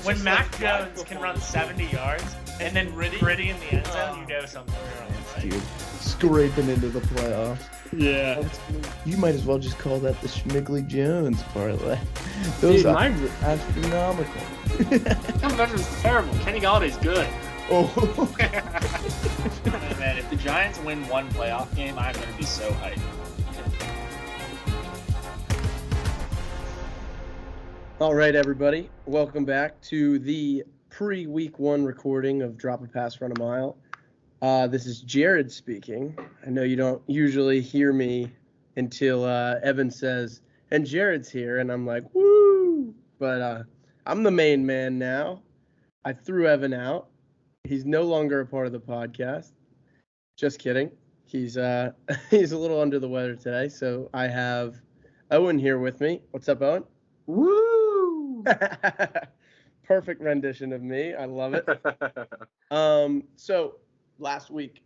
when Mac Jones can run 70 yards and then gritty in the end zone, you know something's wrong. Right? Dude, scraping into the playoffs. Yeah. You might as well just call that the Schmigley Jones parlay. Those are astronomical. Come Veterans terrible. Kenny Galladay's good. Oh. Man, if the Giants win one playoff game, I'm going to be so hyped. All right, everybody. Welcome back to the pre-week one recording of Drop a Pass, Run a Mile. This is Jared speaking. I know you don't usually hear me until Evan says, and Jared's here, and I'm like, woo! But I'm the main man now. I threw Evan out. He's no longer a part of the podcast. Just kidding. He's a little under the weather today, so I have Owen here with me. What's up, Owen? Woo! Perfect rendition of me. I love it. So last week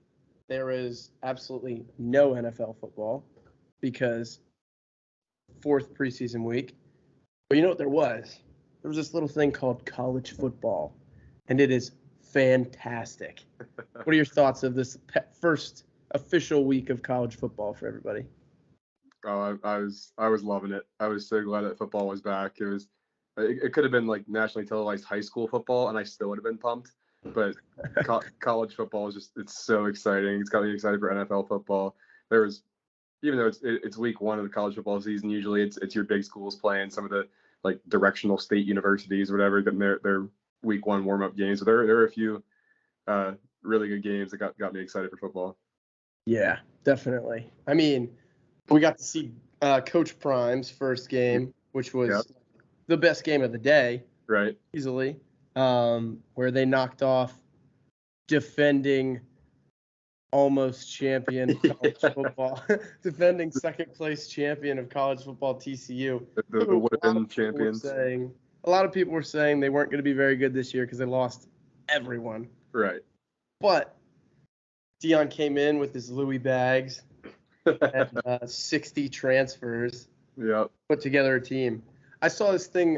there was absolutely no NFL football because fourth preseason week. But you know what there was? There was this little thing called college football, and it is fantastic. What are your thoughts of this first official week of college football for everybody? Oh, I was loving it. I was so glad that football was back. It could have been like nationally televised high school football, and I still would have been pumped. But college football is it's so exciting. It's got me excited for NFL football. Even though it's week one of the college football season, usually it's your big schools playing some of the like directional state universities or whatever. Their week one warm up games. So there are a few really good games that got me excited for football. Yeah, definitely. I mean, we got to see Coach Prime's first game, which was the best game of the day, right? Easily, where they knocked off defending almost champion college football, defending second place champion of college football TCU. The would-have-been champions. A lot of people were saying they weren't going to be very good this year because they lost everyone. Right. But Dion came in with his Louis bags and 60 transfers. Yep. Put together a team. I saw this thing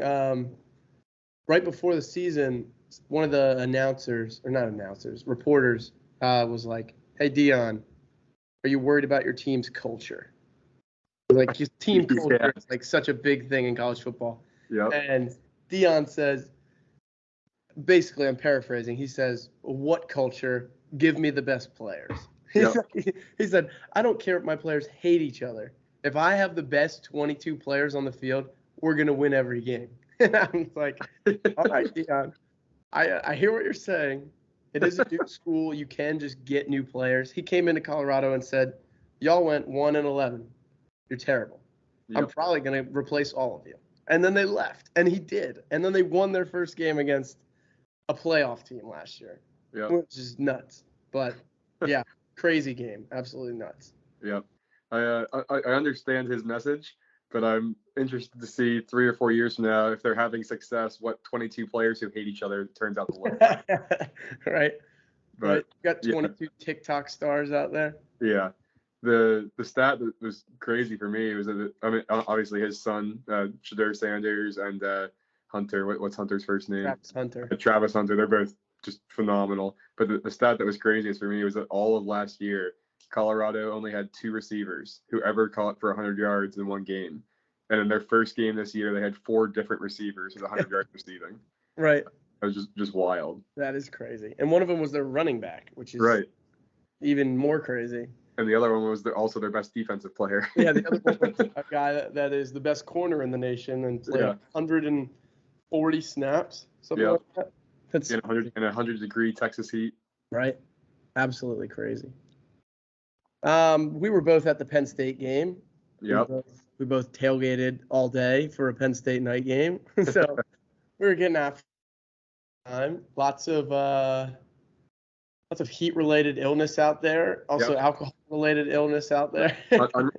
right before the season. One of the reporters was like, "Hey Dion, are you worried about your team's culture? Like his team culture is like such a big thing in college football." Yep. And Dion says, basically, I'm paraphrasing. He says, "What culture? Give me the best players." Yep. He said, "I don't care if my players hate each other. If I have the best 22 players on the field, we're going to win every game." And I'm like, all right, Dion, I hear what you're saying. It is a new school. You can just get new players. He came into Colorado and said, "Y'all went 1-11. You're terrible. Yep. I'm probably going to replace all of you." And then they left, and he did. And then they won their first game against a playoff team last year, which is nuts. But, yeah, crazy game. Absolutely nuts. Yep. I understand his message, but I'm interested to see 3 or 4 years from now, if they're having success, what 22 players who hate each other turns out to look like. Right. But, right. You got 22 TikTok stars out there. Yeah. The stat that was crazy for me was that, obviously his son, Shadur Sanders, and Hunter, what's Hunter's first name? Travis Hunter. They're both just phenomenal. But the stat that was craziest for me was that all of last year, Colorado only had 2 receivers who ever caught for 100 yards in one game. And in their first game this year, they had 4 different receivers with 100 yards receiving. Right. That was just wild. That is crazy. And one of them was their running back, which is even more crazy. And the other one was also their best defensive player. Yeah, the other one was a guy that is the best corner in the nation and played 140 snaps, something like that. That's in 100-degree Texas heat. Right. Absolutely crazy. We were both at the Penn State game. Yep. We both tailgated all day for a Penn State night game. So we were getting after time. Lots of heat-related illness out there. Also alcohol-related illness out there.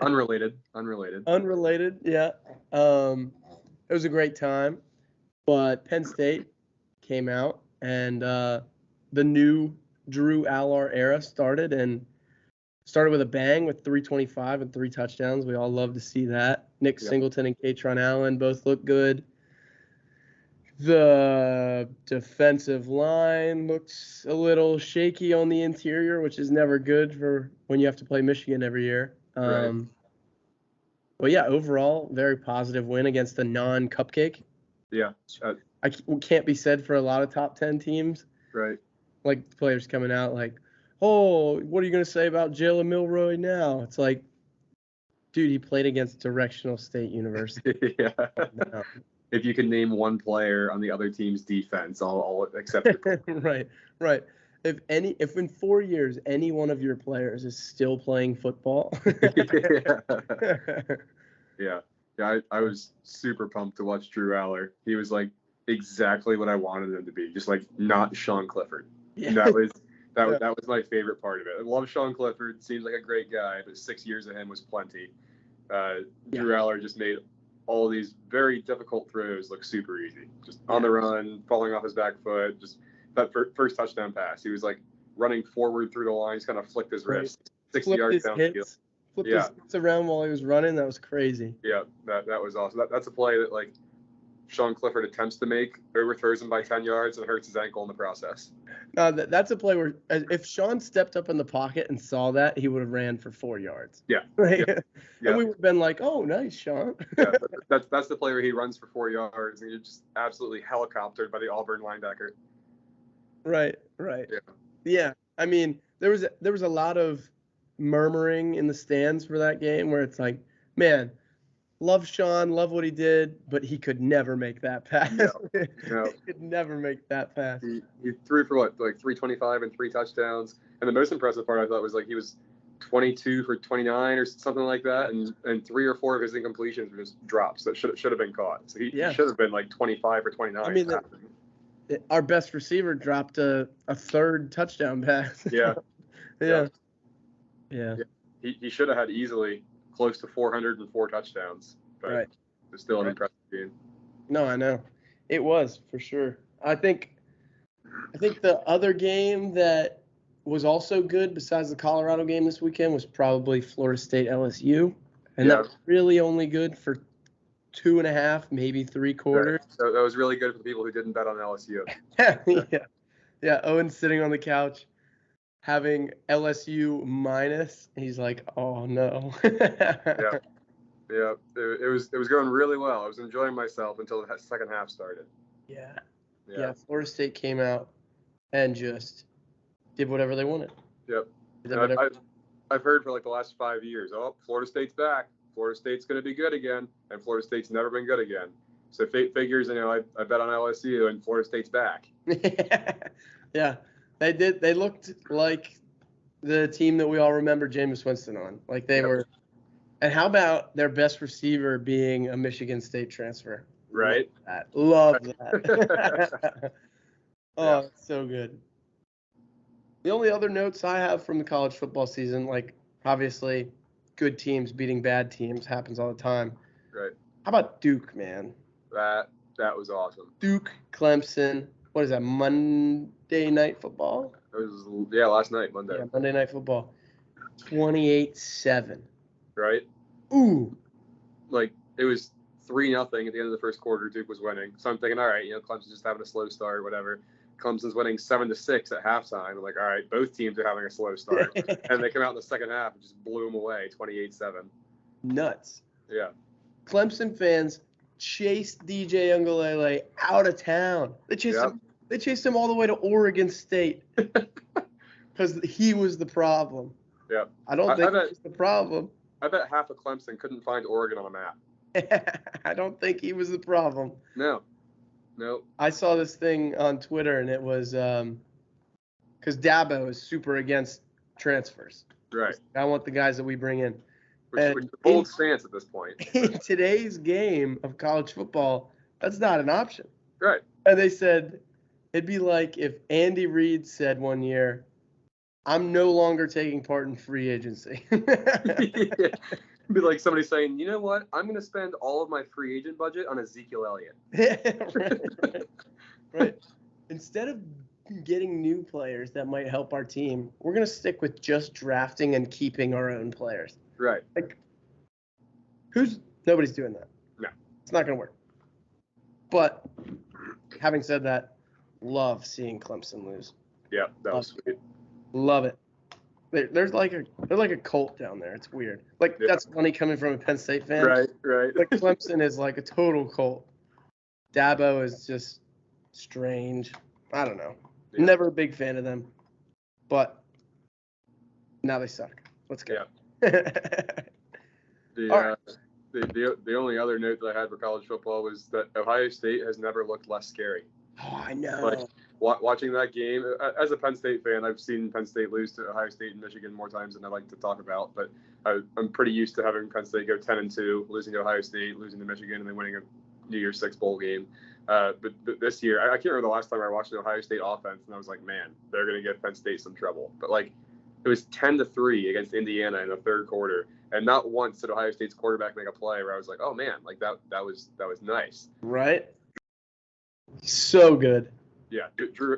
Unrelated. Unrelated, yeah. It was a great time. But Penn State came out, and the new Drew Allar era started with a bang with 325 and 3 touchdowns. We all love to see that. Nick Singleton and Katron Allen both look good. The defensive line looks a little shaky on the interior, which is never good for when you have to play Michigan every year. Right. But yeah, overall, very positive win against a non-cupcake. Yeah. Can't be said for a lot of top 10 teams. Right. Like players coming out like, oh, what are you going to say about Jalen Milroy now? It's like, dude, he played against Directional State University. Yeah. If you can name one player on the other team's defense, I'll accept it. Right. If in 4 years any one of your players is still playing football. Yeah. I was super pumped to watch Drew Aller. He was like exactly what I wanted him to be, just like not Sean Clifford. Yeah. And that was my favorite part of it. I love Sean Clifford. Seems like a great guy, but 6 years of him was plenty. Drew Aller just made all these very difficult throws look super easy. Just on the run, falling off his back foot. Just that first touchdown pass. He was like running forward through the lines, kind of flicked his wrist 60 yards downfield. Flipped his hits around while he was running. That was crazy. Yeah, that was awesome. That's a play that like Sean Clifford attempts to make, overthrows him by 10 yards and hurts his ankle in the process. No, that's a play where if Sean stepped up in the pocket and saw that, he would have ran for 4 yards. Yeah. And we would have been like, oh, nice, Sean. Yeah, that's the play where he runs for 4 yards and you're just absolutely helicoptered by the Auburn linebacker. Right. Yeah. I mean, there was a lot of murmuring in the stands for that game where it's like, man, love Sean, love what he did, but he could never make that pass. No. He could never make that pass. He threw for what, like 325 and 3 touchdowns. And the most impressive part I thought was like he was 22 for 29 or something like that, and 3 or 4 of his incompletions were just drops that should have been caught. So he should have been like 25 or 29. I mean, our best receiver dropped a third touchdown pass. Yeah. Yeah. He should have had easily close to 404 touchdowns. But it's still an impressive game. No, I know. It was, for sure. I think the other game that was also good besides the Colorado game this weekend was probably Florida State LSU. And that was really only good for 2.5, maybe 3 quarters. Yeah, so that was really good for the people who didn't bet on LSU. Yeah. Owen's sitting on the couch having LSU minus. He's like, oh no. Yeah. It was going really well. I was enjoying myself until the second half started. Yeah. Florida State came out and just did whatever they wanted. Yep. I've heard for like the last 5 years, Florida State's back. Florida State's going to be good again, and Florida State's never been good again. So figures, I bet on LSU, and Florida State's back. Yeah, they did. They looked like the team that we all remember Jameis Winston on. Like they were. And how about their best receiver being a Michigan State transfer? Right. Love that. It's so good. The only other notes I have from the college football season, like obviously good teams beating bad teams happens all the time. Right. How about Duke, man? That was awesome. Duke, Clemson. What is that, Monday Night Football? It was, last night, Monday. Yeah, Monday Night Football. 28-7. Right? Ooh. Like, it was 3-0 at the end of the first quarter. Duke was winning. So I'm thinking, all right, Clemson's just having a slow start, whatever. Clemson's winning 7-6 at halftime. I'm like, all right, both teams are having a slow start. And they come out in the second half and just blew them away, 28-7. Nuts. Yeah. Clemson fans chased DJ Uiagalelei out of town. They chased him all the way to Oregon State because he was the problem. Yeah. I don't think he was the problem. I bet half of Clemson couldn't find Oregon on a map. I don't think he was the problem. No. I saw this thing on Twitter, and it was because Dabo is super against transfers. Right. I want the guys that we bring in. Which is a bold stance at this point. In today's game of college football, that's not an option. Right. And they said it'd be like if Andy Reid said one year, I'm no longer taking part in free agency. It'd be like somebody saying, you know what? I'm going to spend all of my free agent budget on Ezekiel Elliott. Right. Instead of getting new players that might help our team, we're going to stick with just drafting and keeping our own players. Right. Like, nobody's doing that. No. It's not going to work. But having said that, love seeing Clemson lose. Yeah, that was sweet. Love it. They're like a cult down there. It's weird. Like that's funny coming from a Penn State fan. Right. But Clemson is like a total cult. Dabo is just strange. I don't know. Yeah. Never a big fan of them. But now they suck. Let's go. Yeah. The only other note that I had for college football was that Ohio State has never looked less scary. Oh, I know. Like watching that game, as a Penn State fan, I've seen Penn State lose to Ohio State and Michigan more times than I like to talk about. But I'm pretty used to having Penn State go 10-2, losing to Ohio State, losing to Michigan, and then winning a New Year's Six bowl game. But this year, I can't remember the last time I watched an Ohio State offense, and I was like, man, they're going to give Penn State some trouble. But like, it was 10-3 against Indiana in the third quarter, and not once did Ohio State's quarterback make a play where I was like, oh man, like that was nice. Right. So good. Yeah,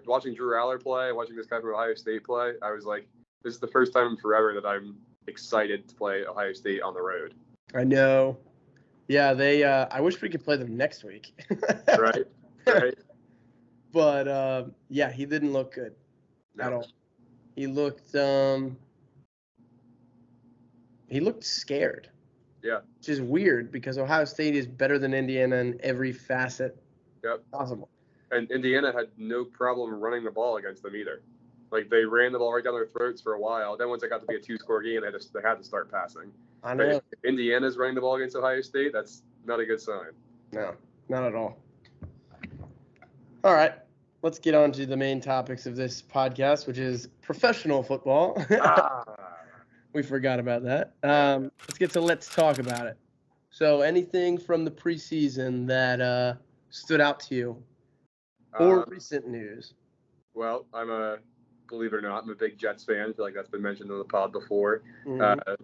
watching Drew Aller play, watching this guy from Ohio State play, I was like, this is the first time in forever that I'm excited to play Ohio State on the road. I know. Yeah, they. I wish we could play them next week. Right. But yeah, he didn't look good at all. He looked scared. Yeah. Which is weird because Ohio State is better than Indiana in every facet possible. And Indiana had no problem running the ball against them either. Like they ran the ball right down their throats for a while. Then once it got to be a 2-score game, they had to start passing. I know. But if Indiana's running the ball against Ohio State, that's not a good sign. No, not at all. All right. Let's get on to the main topics of this podcast, which is professional football. We forgot about that. Let's talk about it. So anything from the preseason that stood out to you or recent news? Well, believe it or not, I'm a big Jets fan. I feel like that's been mentioned on the pod before. Mm-hmm.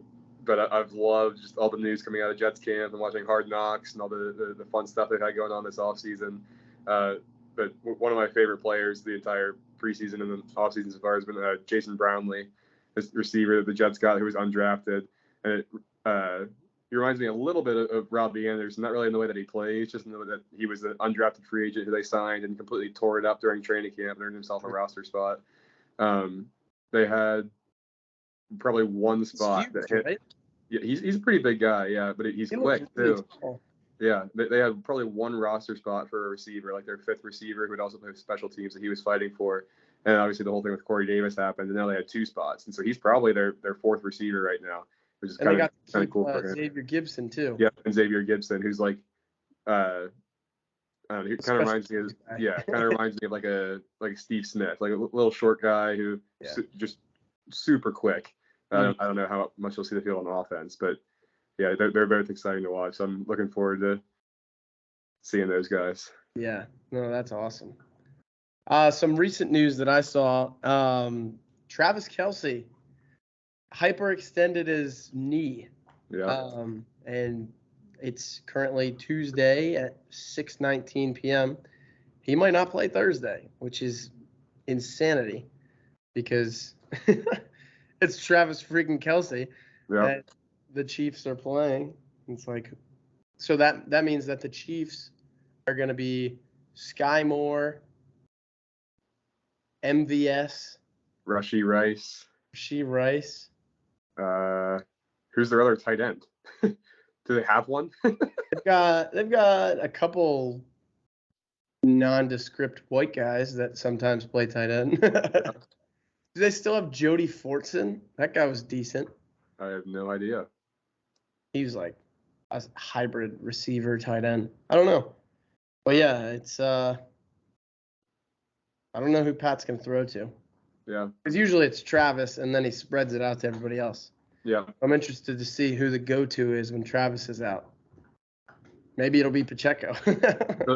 But I've loved just all the news coming out of Jets camp and watching Hard Knocks and all the fun stuff they've had going on this offseason. But one of my favorite players the entire preseason and the offseason so far has been Jason Brownlee, this receiver that the Jets got who was undrafted. And he reminds me a little bit of Robbie Anderson, not really in the way that he plays, just in the way that he was an undrafted free agent who they signed and completely tore it up during training camp and earned himself a roster spot. They had probably one spot that hit. Right? Yeah, he's a pretty big guy, yeah, but he's quick too. Yeah, they had probably one roster spot for a receiver, like their fifth receiver who would also play special teams that he was fighting for. And obviously the whole thing with Corey Davis happened, and now they had two spots. And so he's probably their fourth receiver right now, which is kind of cool for him. Xavier Gibson too. Yeah, and Xavier Gibson, who's like, he kind of reminds me of like a Steve Smith, like a little short guy who just super quick. I don't know how much you'll see the field on offense, but yeah, they're both exciting to watch. So I'm looking forward to seeing those guys. Yeah, no, that's awesome. Some recent news that I saw, Travis Kelce hyperextended his knee. Yeah. And it's currently Tuesday at 6:19 p.m. He might not play Thursday, which is insanity because it's Travis freaking Kelce. Yeah. And the Chiefs are playing. It's like, so that means that the Chiefs are going to be Sky Moore, MVS, Rashee Rice. Who's their other tight end? Do they have one? They've got a couple nondescript white guys that sometimes play tight end. Do they still have Jody Fortson? That guy was decent. I have no idea. He was like a hybrid receiver tight end. I don't know. But yeah, it's I don't know who Pat's going to throw to. Yeah. Because usually it's Travis, and then he spreads it out to everybody else. Yeah. I'm interested to see who the go-to is when Travis is out. Maybe it'll be Pacheco.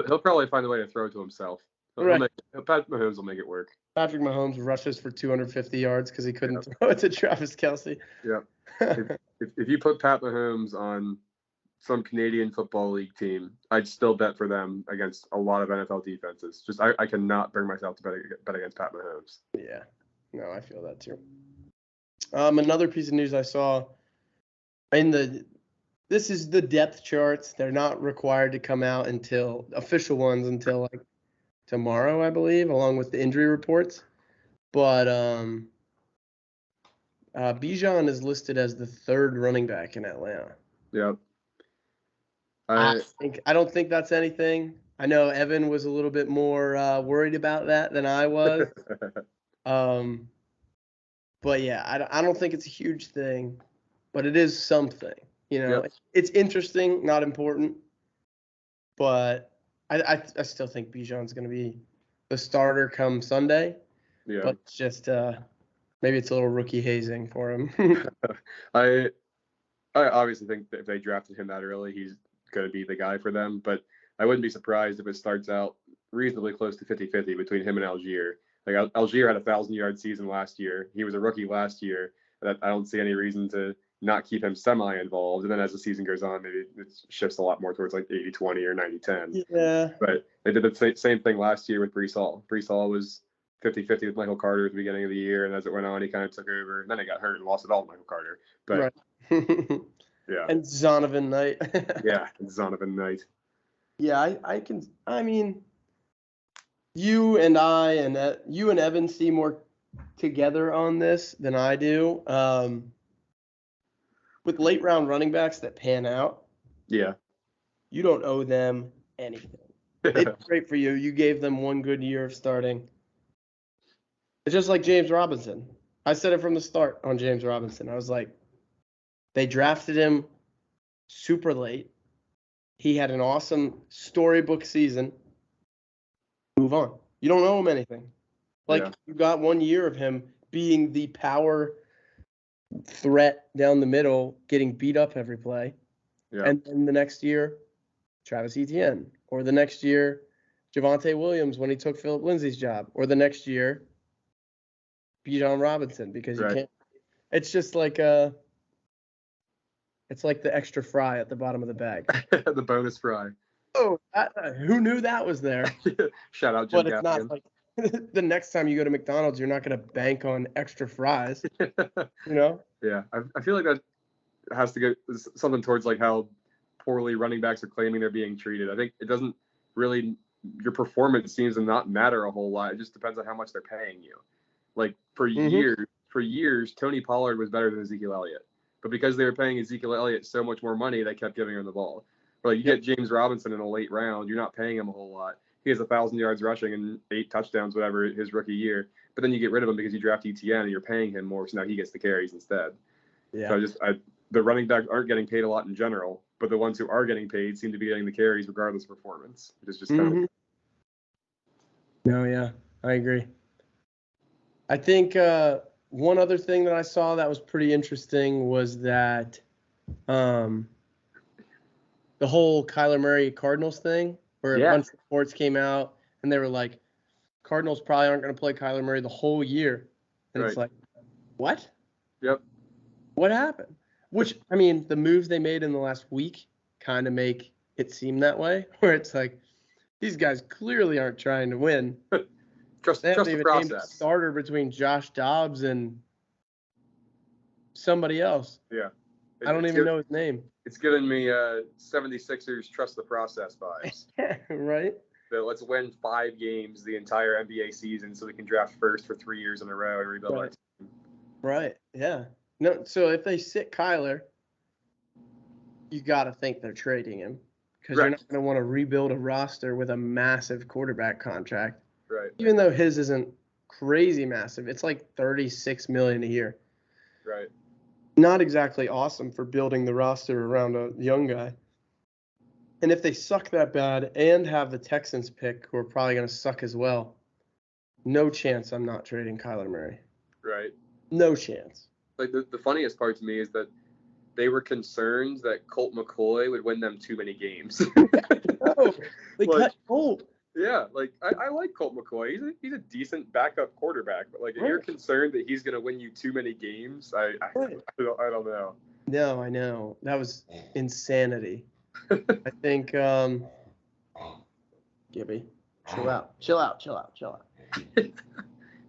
He'll probably find a way to throw to himself. Pat Mahomes will make it work. Patrick Mahomes rushes for 250 yards because he couldn't throw it to Travis Kelce. Yeah. If you put Pat Mahomes on some Canadian Football League team, I'd still bet for them against a lot of NFL defenses. Just I cannot bring myself to bet against Pat Mahomes. Yeah. No, I feel that too. Another piece of news I saw this is the depth charts. They're not required to come out until like tomorrow, I believe, along with the injury reports. But Bijan is listed as the third running back in Atlanta. Yep. I don't think that's anything. I know Evan was a little bit more worried about that than I was. But yeah, I don't think it's a huge thing, but it is something. Yep. It's interesting, not important. But I still think Bijan's going to be the starter come Sunday. Yeah. But it's just maybe it's a little rookie hazing for him. I obviously think that if they drafted him that early, he's going to be the guy for them. But I wouldn't be surprised if it starts out reasonably close to 50-50 between him and Algier. Like Algier had a 1,000-yard season last year. He was a rookie last year. I don't see any reason to not keep him semi-involved. And then as the season goes on, maybe it shifts a lot more towards like 80-20 or 90-10. Yeah. But they did the same thing last year with Breece Hall. Breece Hall was 50-50 with Michael Carter at the beginning of the year, and as it went on, he kind of took over. And then he got hurt and lost it all to Michael Carter. But right. Yeah. And Zonovan Knight. Yeah, Zonovan Knight. Yeah, I mean, you and Evan see more together on this than I do. With late round running backs that pan out, yeah, you don't owe them anything. It's great for you. You gave them one good year of starting. It's just like James Robinson. I said it from the start on James Robinson. I was like, they drafted him super late. He had an awesome storybook season. Move on. You don't owe him anything. You got 1 year of him being the power threat down the middle, getting beat up every play. Yeah. And then the next year, Travis Etienne. Or the next year, Javonte Williams when he took Philip Lindsay's job. Or the next year, Bijan Robinson, because you can't. It's just like it's like the extra fry at the bottom of the bag. The bonus fry. Oh, who knew that was there? Shout out Jim But it's Gaffigan. not like the next time you go to McDonald's, you're not going to bank on extra fries. Yeah, I feel like that has to go something towards like how poorly running backs are claiming they're being treated. I think it doesn't really, your performance seems to not matter a whole lot. It just depends on how much they're paying you. Like for years, Tony Pollard was better than Ezekiel Elliott. But because they were paying Ezekiel Elliott so much more money, they kept giving him the ball. But like, you get James Robinson in a late round, you're not paying him a whole lot. He has 1,000 yards rushing and 8 touchdowns, whatever, his rookie year. But then you get rid of him because you draft Etienne and you're paying him more, so now he gets the carries instead. Yeah. So the running backs aren't getting paid a lot in general, but the ones who are getting paid seem to be getting the carries regardless of performance. It is just kind of. No, yeah, I agree. I think one other thing that I saw that was pretty interesting was that the whole Kyler Murray Cardinals thing, where a bunch of reports came out and they were like, Cardinals probably aren't going to play Kyler Murray the whole year. And it's like, what? Yep. What happened? Which, I mean, the moves they made in the last week kind of make it seem that way, where it's like, these guys clearly aren't trying to win. Trust the process. A starter between Josh Dobbs and somebody else. Yeah. I don't even know his name. It's giving me 76ers trust the process vibes. Right? So let's win 5 games the entire NBA season so we can draft first for 3 years in a row and rebuild our team. Right. Yeah. No. So if they sit Kyler, you got to think they're trading him because you're not going to want to rebuild a roster with a massive quarterback contract. Right. Even though his isn't crazy massive, it's like $36 million a year. Right. Not exactly awesome for building the roster around a young guy. And if they suck that bad and have the Texans pick, who are probably going to suck as well, no chance I'm not trading Kyler Murray. Right. No chance. Like the funniest part to me is that they were concerned that Colt McCoy would win them too many games. No, they cut Colt. Yeah, like I like Colt McCoy. He's a decent backup quarterback, but like if you're concerned that he's going to win you too many games, I don't know. No, I know. That was insanity. I think Gibby, chill out.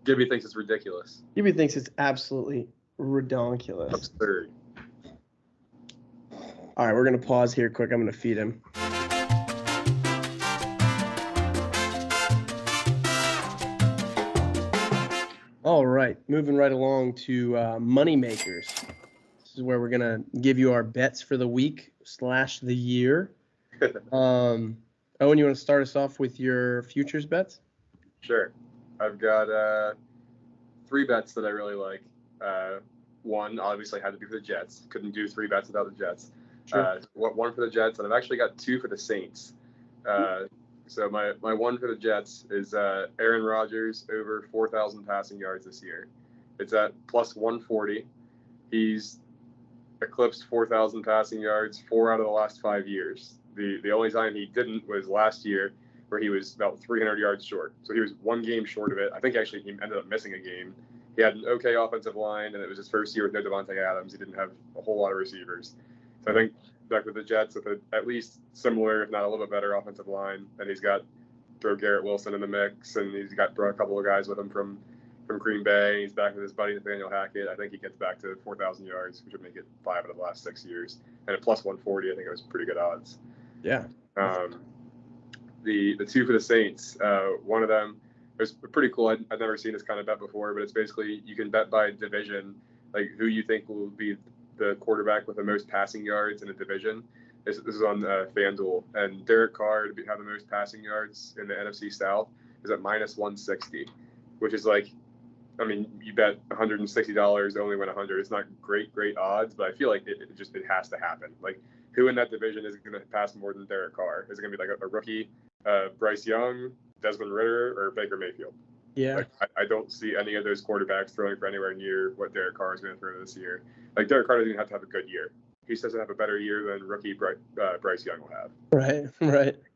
Gibby thinks it's ridiculous. Gibby thinks it's absolutely ridiculous. Absurd. All right, we're going to pause here quick. I'm going to feed him. right, moving right along to money makers. This is where we're gonna give you our bets for the week / the year. Owen, you want to start us off with your futures bets? Sure. I've got 3 bets that I really like. One obviously had to be for the Jets. Couldn't do 3 bets without the Jets. Sure. One for the Jets, and I've actually got 2 for the Saints. So my one for the Jets is Aaron Rodgers over 4,000 passing yards this year. It's at plus 140. He's eclipsed 4,000 passing yards 4 out of the last 5 years. The only time he didn't was last year, where he was about 300 yards short. So he was 1 game short of it. I think actually he ended up missing a game. He had an okay offensive line, and it was his first year with no Devontae Adams. He didn't have a whole lot of receivers. So I think back with the Jets with at least similar, if not a little bit better offensive line, and he's got throw Garrett Wilson in the mix, and he's got a couple of guys with him from Green Bay. He's back with his buddy Nathaniel Hackett. I think he gets back to 4,000 yards, which would make it 5 out of the last 6 years. And at plus 140, I think it was pretty good odds. Yeah. The 2 for the Saints, one of them was pretty cool. I've never seen this kind of bet before, but it's basically you can bet by division, like who you think will be the quarterback with the most passing yards in a division. This is on FanDuel, and Derek Carr to have the most passing yards in the NFC South is at minus 160, which is like, I mean, you bet $160, only win 100. It's not great odds, but I feel like it has to happen. Like, who in that division is going to pass more than Derek Carr? Is it going to be like a rookie, Bryce Young, Desmond Ritter, or Baker Mayfield? Yeah. Like, I don't see any of those quarterbacks throwing for anywhere near what Derek Carr is going to throw this year. Like, Derek Carr doesn't even have to have a good year. He just doesn't have a better year than rookie Bryce Young will have. Right.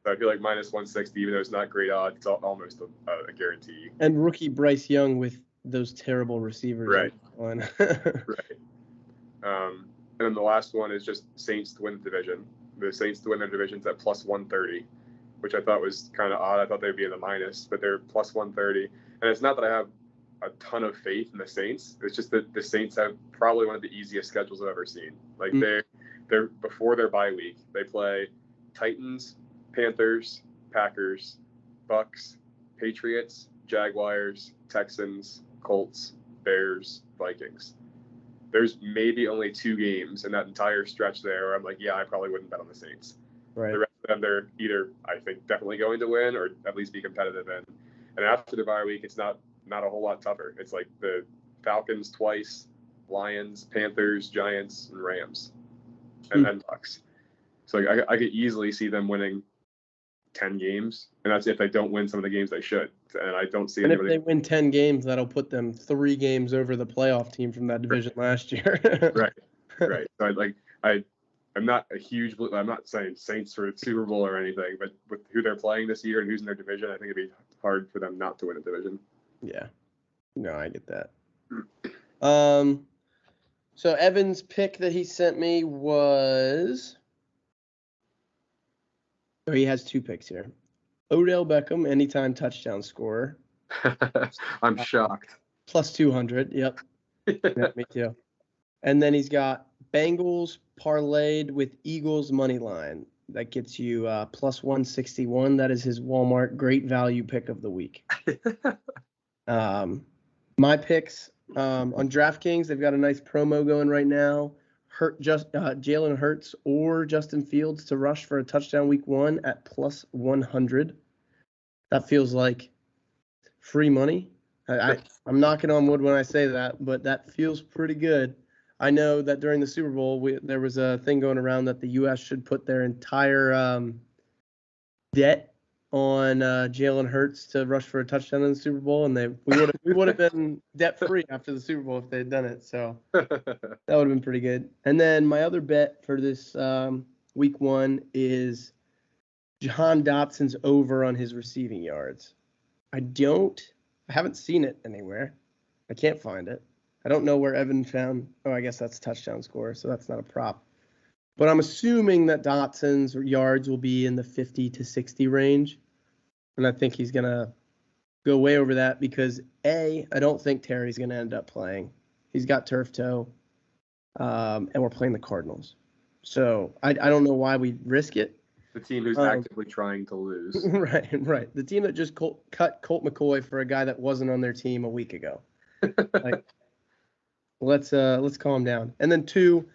So I feel like minus 160, even though it's not great odds, it's almost a guarantee. And rookie Bryce Young with those terrible receivers. Right. Right. And then the last one is just Saints to win the division. The Saints to win their division's at plus 130, which I thought was kind of odd. I thought they'd be in the minus, but they're plus 130. And it's not that I have a ton of faith in the Saints. It's just that the Saints have probably one of the easiest schedules I've ever seen. Like they're before their bye week, they play Titans, Panthers, Packers, Bucks, Patriots, Jaguars, Texans, Colts, Bears, Vikings. There's maybe only 2 games in that entire stretch there where I'm like, yeah, I probably wouldn't bet on the Saints. Right. The rest of them, they're either, I think, definitely going to win or at least be competitive in. And after the bye week, it's not a whole lot tougher. It's like the Falcons twice, Lions, Panthers, Giants, and Rams, and then Bucks. So like, I could easily see them winning 10 games, and that's if they don't win some of the games they should. And I don't see anybody. And if they win 10 games, that'll put them 3 games over the playoff team from that division last year. Right. So I'm not a huge. I'm not saying Saints for a Super Bowl or anything, but with who they're playing this year and who's in their division, I think it'd be hard for them not to win a division. Yeah. No, I get that. So Evan's pick that he sent me was. Oh, he has 2 picks here. Odell Beckham, anytime touchdown scorer. I'm shocked. Plus 200. Yep. Yeah, me too. And then he's got Bengals parlayed with Eagles money line. That gets you plus 161. That is his Walmart great value pick of the week. My picks on DraftKings, they've got a nice promo going right now. Jalen Hurts or Justin Fields to rush for a touchdown week 1 at plus 100. That feels like free money. I'm knocking on wood when I say that, but that feels pretty good. I know that during the Super Bowl, there was a thing going around that the U.S. should put their entire debt on Jalen Hurts to rush for a touchdown in the Super Bowl, and we would have been debt free after the Super Bowl if they had done it. So that would have been pretty good. And then my other bet for this week 1 is Jahan Dotson's over on his receiving yards. I haven't seen it anywhere. I can't find it. I don't know where Evan found. Oh, I guess that's touchdown score, so that's not a prop. But I'm assuming that Dotson's yards will be in the 50 to 60 range. And I think he's going to go way over that because, I don't think Terry's going to end up playing. He's got turf toe, and we're playing the Cardinals. So I don't know why we risk it. The team who's actively trying to lose. Right. The team that just cut Colt McCoy for a guy that wasn't on their team a week ago. Like, let's calm down. And then 2,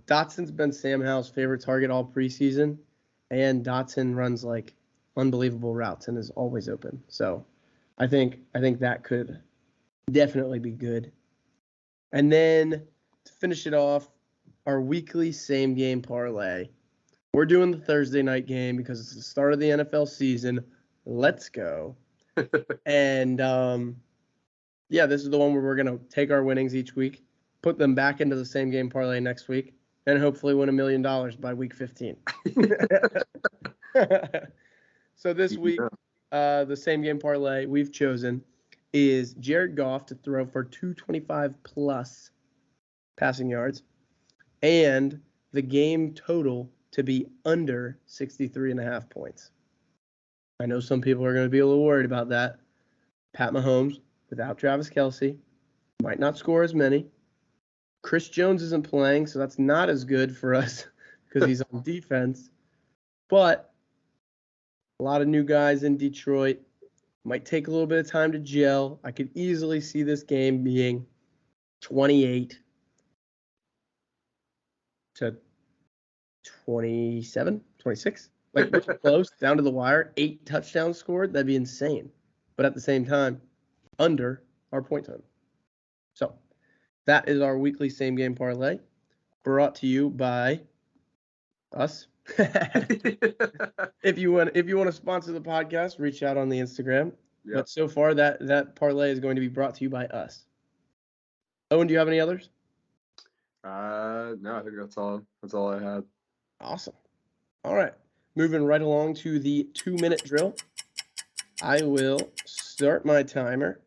Dotson's been Sam Howell's favorite target all preseason, and Dotson runs like unbelievable routes and is always open. So I think that could definitely be good. And then to finish it off, our weekly same game parlay. We're doing the Thursday night game because it's the start of the NFL season. Let's go. And this is the one where we're going to take our winnings each week, put them back into the same game parlay next week, and hopefully win $1 million by week 15. So this week, the same game parlay we've chosen is Jared Goff to throw for 225 plus passing yards and the game total to be under 63.5 points. I know some people are going to be a little worried about that. Pat Mahomes, without Travis Kelce, might not score as many. Chris Jones isn't playing, so that's not as good for us because he's on defense. But a lot of new guys in Detroit. Might take a little bit of time to gel. I could easily see this game being 28 to 27, 26. Like, close, down to the wire. 8 touchdowns scored. That'd be insane. But at the same time, under our point total. So that is our weekly same game parlay, brought to you by us. If you want to sponsor the podcast, reach out on the Instagram. Yep. But so far that parlay is going to be brought to you by us. Owen, do you have any others? No, I think that's all I had. Awesome. All right. Moving right along to the 2-minute drill. I will start my timer.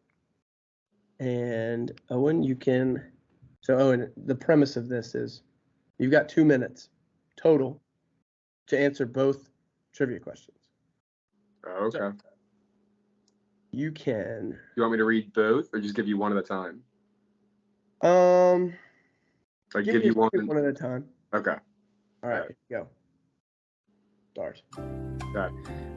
And Owen, Owen, the premise of this is you've got 2 minutes total to answer both trivia questions. Oh, okay. So, you can. You want me to read both, or just give you one at a time? Give you one at a time. Okay. All right. Go. Start. Okay.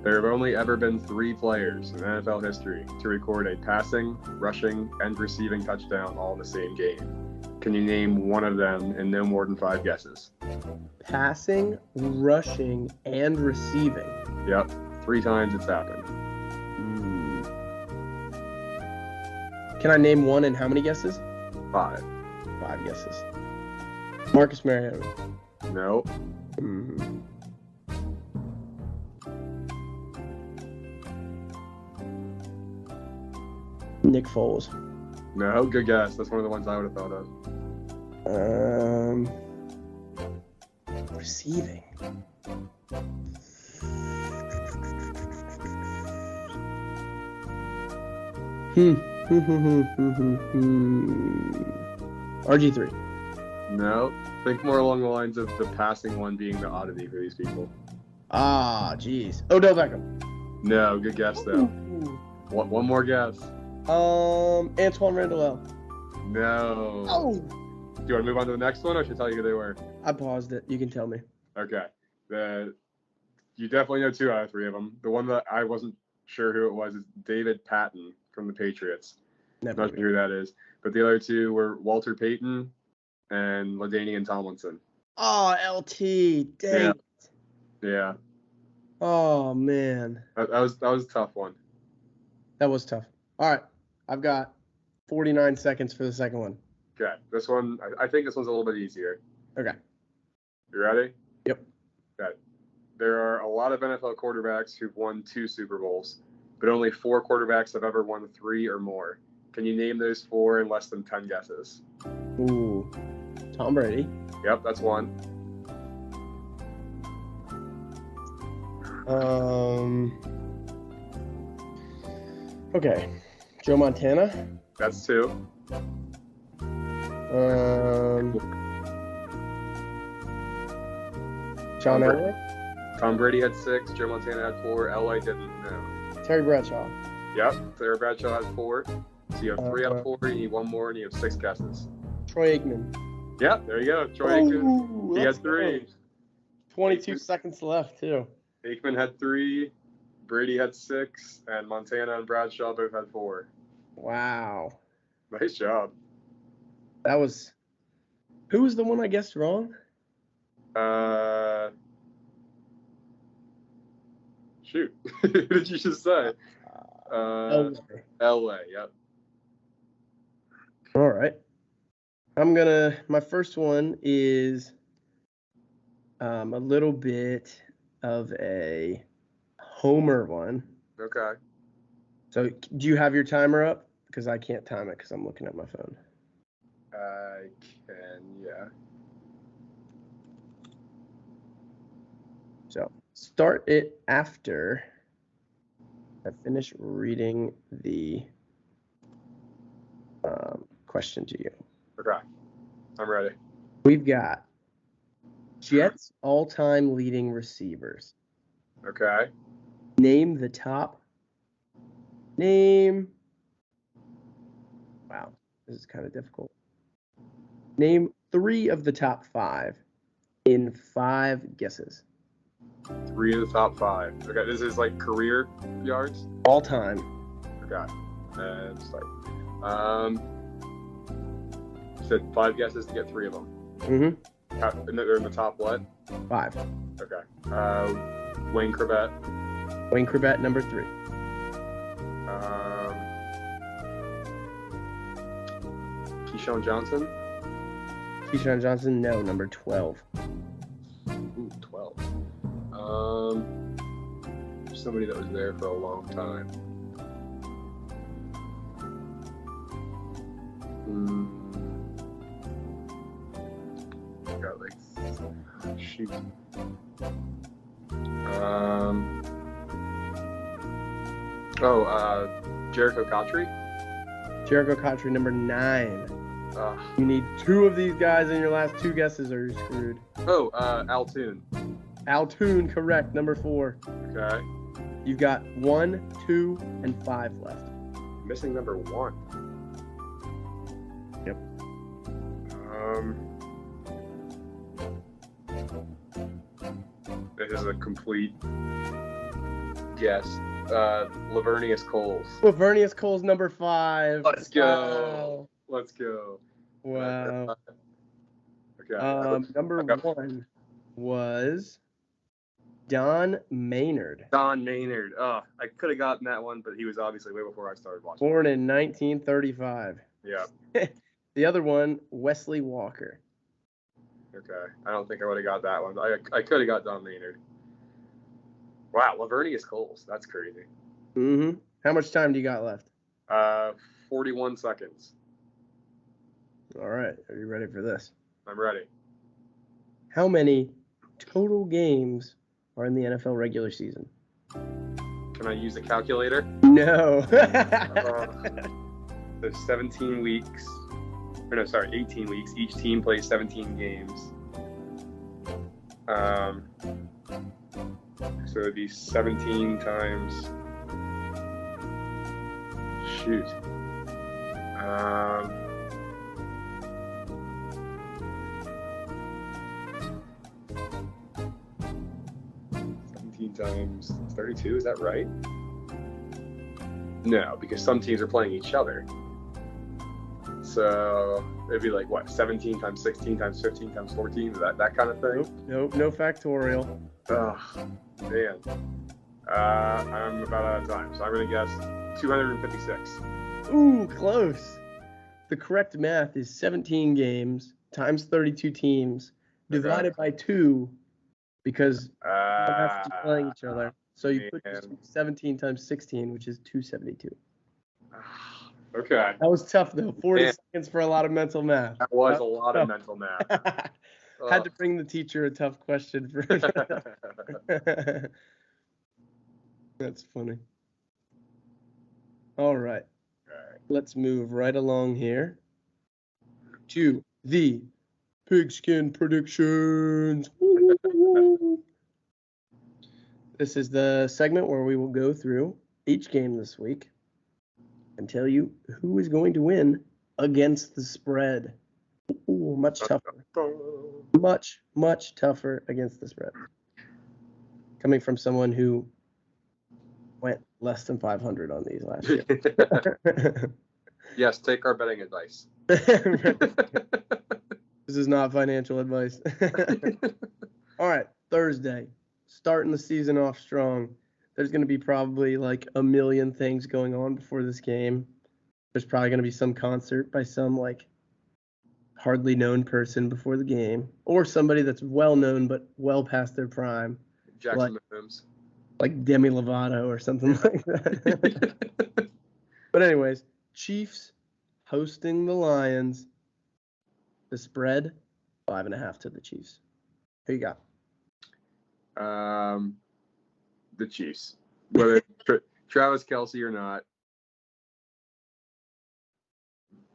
There have only ever been 3 players in NFL history to record a passing, rushing, and receiving touchdown all in the same game. Can you name one of them in no more than 5 guesses? Passing, rushing, and receiving. Yep. 3 times it's happened. Can I name one and how many guesses? 5. 5 guesses. Marcus Mariota. No. Mm-hmm. Nick Foles. No, good guess. That's one of the ones I would have thought of. Receiving. RG3. No. Think more along the lines of the passing one being the oddity for these people. Ah, jeez. Odell Beckham. No, good guess though. One more guess. Antoine Randall. No. Oh. Do you want to move on to the next one, or should I tell you who they were? I paused it. You can tell me. Okay. You definitely know 2 out of 3 of them. The one that I wasn't sure who it was is David Patton from the Patriots. Never. Not sure who that is. But the other 2 were Walter Payton and LaDainian Tomlinson. Oh, LT. Dang. Yeah. Oh, man. That was a tough one. That was tough. All right. I've got 49 seconds for the second one. Okay. This one, I think this one's a little bit easier. Okay. You ready? Yep. Okay. There are a lot of NFL quarterbacks who've won 2 Super Bowls, but only 4 quarterbacks have ever won 3 or more. Can you name those 4 in less than 10 guesses? Ooh. Tom Brady. Yep, that's one. Okay. Joe Montana. That's 2. John Elway. Tom Brady had 6. Joe Montana had 4. LA didn't. No. Terry Bradshaw. Yep. Terry Bradshaw had 4. So you have 3 out of 4. You need 1 more, and you have 6 guesses. Troy Aikman. Yep. There you go. Troy Aikman. He had 3. 22 seconds left too. Aikman had 3. Brady had 6, and Montana and Bradshaw both had 4. Wow. Nice job. That was. Who was the one I guessed wrong? Shoot. What did you just say? LA, yep. All right. My first one is a little bit of a Homer one. Okay. So do you have your timer up? Because I can't time it because I'm looking at my phone. I can, yeah. So start it after I finish reading the question to you. Okay. I'm ready. We've got Jets all-time leading receivers. Okay. Name the top. Wow, this is kind of difficult. Name 3 of the top 5 in 5 guesses. 3 of the top 5. Okay, this is like career yards? All time. Okay. And it's like, you said 5 guesses to get 3 of them. Mm-hmm. They're in the top what? 5. Okay. Wayne Corbett. Wayne Corbett, number 3. Keyshawn Johnson. Keyshawn Johnson, no, number 12. Ooh, 12. Somebody that was there for a long time. Got like, shoot. Jericho Cotchery. Jericho Cotchery, number 9. You need 2 of these guys in your last 2 guesses or you're screwed. Altoon. Altoon, correct, number 4. Okay. You've got 1, 2, and 5 left. Missing number 1. Yep. This is a complete guess. Lavernius Coles. Lavernius Coles, number 5. Let's go. Let's go. Wow. Okay. Number 1 was Don Maynard. Don Maynard. I could have gotten that one, but he was obviously way before I started watching. Born in 1935. Yeah. The other one, Wesley Walker. Okay. I don't think I would have got that one. I could have got Don Maynard. Wow, Lavernius Coles. That's crazy. Mm-hmm. How much time do you got left? 41 seconds. All right. Are you ready for this? I'm ready. How many total games are in the NFL regular season? Can I use a calculator? No. There's 17 weeks. 18 weeks. Each team plays 17 games. So it'd be 17 times. Shoot. 17 times 32. Is that right? No, because some teams are playing each other. So it'd be like what? 17 times 16 times 15 times 14. That kind of thing. Nope. No factorial. Oh, man. I'm about out of time, so I'm going to guess 256. Ooh, close. The correct math is 17 games times 32 teams divided by 2 because you have to be playing each other. So you put 17 times 16, which is 272. Okay. That was tough, though. 40 seconds for a lot of mental math. That was a lot of mental math. Had to bring the teacher a tough question for That's funny. All right. Let's move right along here to the pigskin predictions. This is the segment where we will go through each game this week and tell you who is going to win against the spread. Ooh, much tougher. Much, much tougher against the spread. Coming from someone who went less than 500 on these last year. Yes, take our betting advice. This is not financial advice. All right, Thursday, starting the season off strong. There's going to be probably like a million things going on before this game. There's probably going to be some concert by some like hardly known person before the game, or somebody that's well known but well past their prime, Jackson Mahomes. like Demi Lovato or something like that. But anyways, Chiefs hosting the Lions. The spread, 5.5 to the Chiefs. Who you got? The Chiefs. Whether Travis Kelce or not,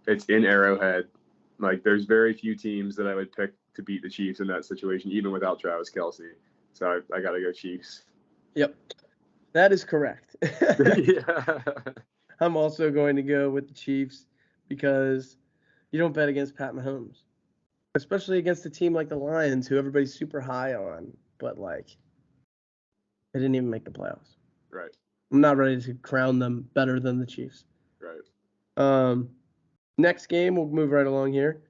it's in Arrowhead. Like, there's very few teams that I would pick to beat the Chiefs in that situation, even without Travis Kelce. So I got to go Chiefs. Yep, that is correct. Yeah. I'm also going to go with the Chiefs because you don't bet against Pat Mahomes, especially against a team like the Lions, who everybody's super high on, but like they didn't even make the playoffs. Right. I'm not ready to crown them better than the Chiefs. Right. Next game, we'll move right along here.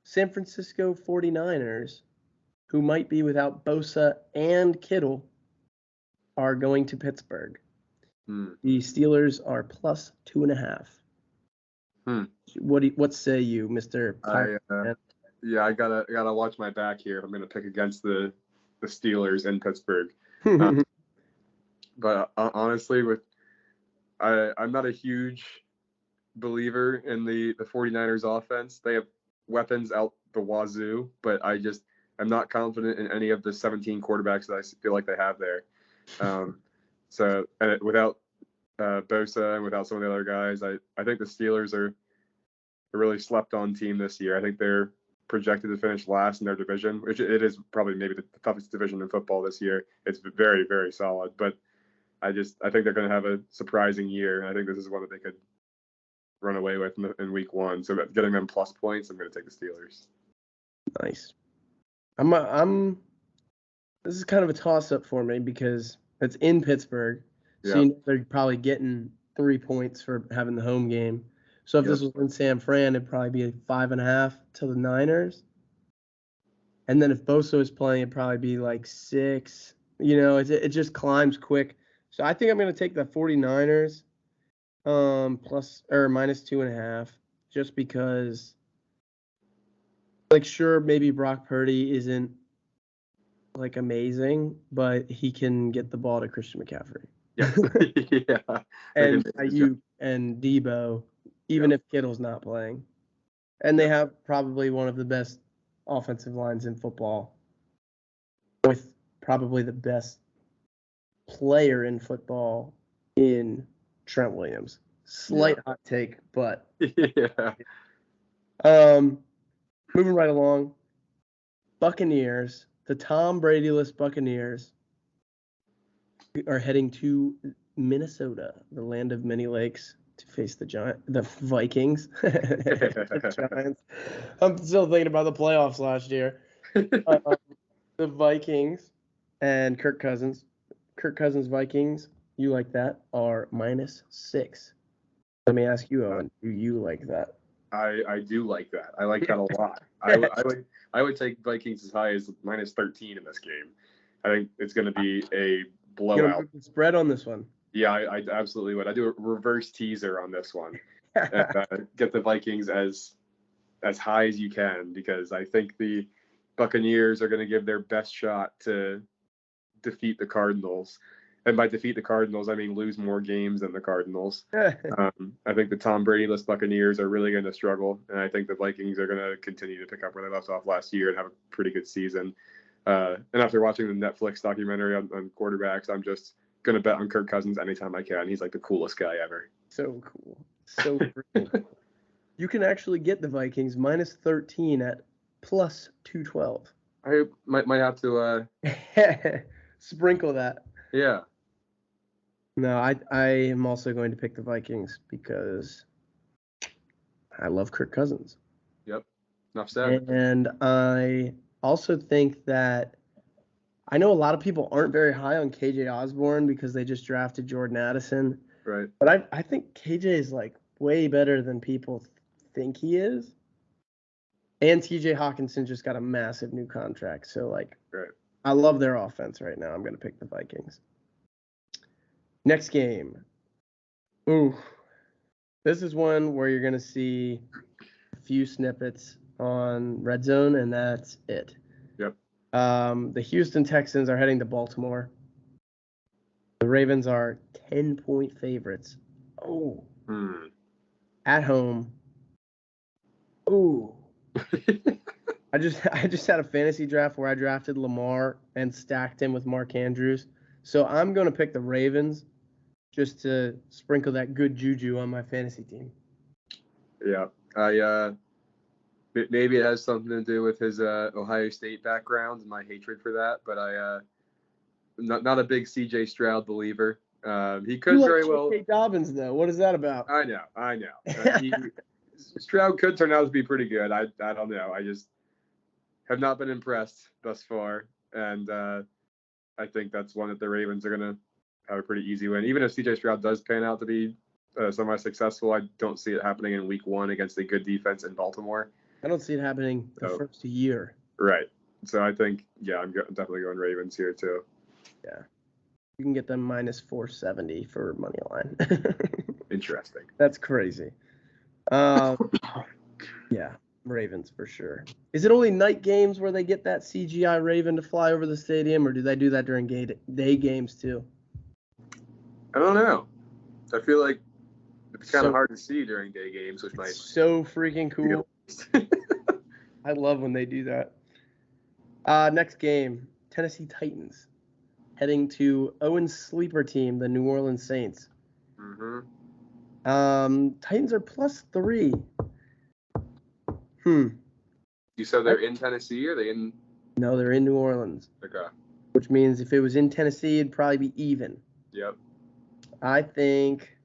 San Francisco 49ers, who might be without Bosa and Kittle, are going to Pittsburgh. The Steelers are plus 2.5. What say you, Mr. Yeah, I gotta watch my back here. I'm gonna pick against the Steelers in Pittsburgh. But honestly, I'm not a huge believer in the 49ers offense. They have weapons out the wazoo, but I'm not confident in any of the 17 quarterbacks that I feel like they have there. So without Bosa and without some of the other guys, I think the Steelers are a really slept-on team this year. I think they're projected to finish last in their division, which it is probably maybe the toughest division in football this year. It's very, very solid, but I think they're going to have a surprising year. I think this is one that they could run away with in week 1. So getting them plus points, I'm going to take the Steelers. Nice. This is kind of a toss-up for me because it's in Pittsburgh, so you know they're probably getting 3 points for having the home game. So if this was in San Fran, it'd probably be 5.5 to the Niners. And then if Bosa was playing, it'd probably be like 6. You know, it just climbs quick. So I think I'm going to take the 49ers plus or minus 2.5, just because, like, sure, maybe Brock Purdy isn't like amazing, but he can get the ball to Christian McCaffrey. Yeah. And Ayuk and Debo, even if Kittle's not playing. And they have probably one of the best offensive lines in football, with probably the best player in football in Trent Williams. Slight hot take, but yeah. Moving right along, Buccaneers, the Tom Brady-less Buccaneers are heading to Minnesota, the land of many lakes, to face the Vikings. The Giants. I'm still thinking about the playoffs last year. The Vikings and Kirk Cousins. Kirk Cousins Vikings, you like that, are -6. Let me ask you, Owen, do you like that? I do like that. I like that a lot. I would take Vikings as high as -13 in this game. I think it's going to be a blowout. Move the spread on this one. Yeah, I absolutely would. I do a reverse teaser on this one. And, get the Vikings as high as you can, because I think the Buccaneers are going to give their best shot to defeat the Cardinals. And by defeat the Cardinals, I mean lose more games than the Cardinals. I think the Tom Brady-less Buccaneers are really going to struggle, and I think the Vikings are going to continue to pick up where they left off last year and have a pretty good season. And after watching the Netflix documentary on quarterbacks, I'm just going to bet on Kirk Cousins anytime I can. He's like the coolest guy ever. So cool. So cool. You can actually get the Vikings -13 at +212. I might have to sprinkle that. Yeah. No, I am also going to pick the Vikings because I love Kirk Cousins. Yep. Enough said. And I also think that I know a lot of people aren't very high on KJ Osborne because they just drafted Jordan Addison. Right. But I think KJ is like way better than people think he is. And TJ Hawkinson just got a massive new contract. So, like, Right. I love their offense right now. I'm going to pick the Vikings. Next game. Ooh. This is one where you're going to see a few snippets on Red Zone, and that's it. Yep. The Houston Texans are heading to Baltimore. The Ravens are 10-point favorites. Oh. At home. Ooh. I just had a fantasy draft where I drafted Lamar and stacked him with Mark Andrews. So I'm going to pick the Ravens just to sprinkle that good juju on my fantasy team. Yeah. Maybe it has something to do with his Ohio State background and my hatred for that, but not a big CJ Stroud believer. He could very well. J.K. Dobbins, though. What is that about? I know. Stroud could turn out to be pretty good. I don't know. I just have not been impressed thus far, and I think that's one that the Ravens are going to have a pretty easy win. Even if CJ Stroud does pan out to be semi-successful, I don't see it happening in Week 1 against a good defense in Baltimore. I don't see it happening the first year. Right. So I think, I'm definitely going Ravens here too. Yeah. You can get them minus 470 for money line. Interesting. That's crazy. Yeah, Ravens for sure. Is it only night games where they get that CGI Raven to fly over the stadium, or do they do that during day games too? I don't know. I feel like it's kind of hard to see during day games, which might so freaking cool. I love when they do that. Next game, Tennessee Titans heading to Owen's sleeper team, the New Orleans Saints. Mm-hmm. Titans are +3. You said they're in Tennessee, or are they in? No, they're in New Orleans. Okay. Which means if it was in Tennessee, it'd probably be even. Yep. I think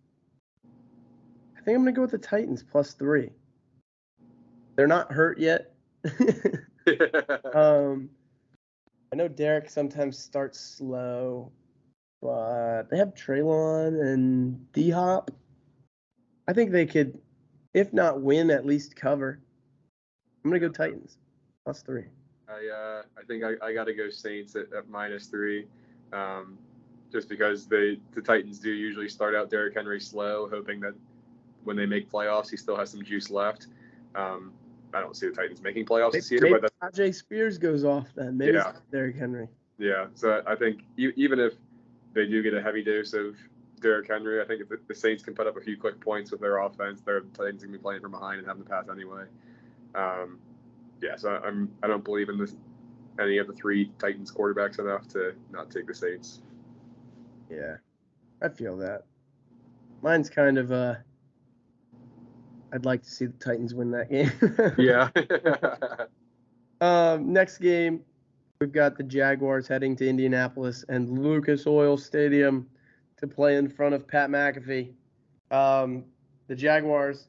I'm gonna go with the Titans +3. They're not hurt yet. I know Derek sometimes starts slow, but they have Treylon and D-Hop. I think they could, if not win, at least cover. I'm going to go Titans, +3. I think I got to go Saints at -3, just because the Titans do usually start out Derrick Henry slow, hoping that when they make playoffs, he still has some juice left. I don't see the Titans making playoffs this year. Maybe Tajay Spears goes off then. Maybe Yeah. it's Derrick Henry. Yeah, so I think even if they do get a heavy dose of Derrick Henry, I think if the Saints can put up a few quick points with their offense, their Titans are going to be playing from behind and having to pass anyway. So I don't believe in any of the 3 Titans quarterbacks enough to not take the Saints. Yeah, I feel that. Mine's kind of I'd like to see the Titans win that game. Yeah. Next game, we've got the Jaguars heading to Indianapolis and Lucas Oil Stadium to play in front of Pat McAfee. The Jaguars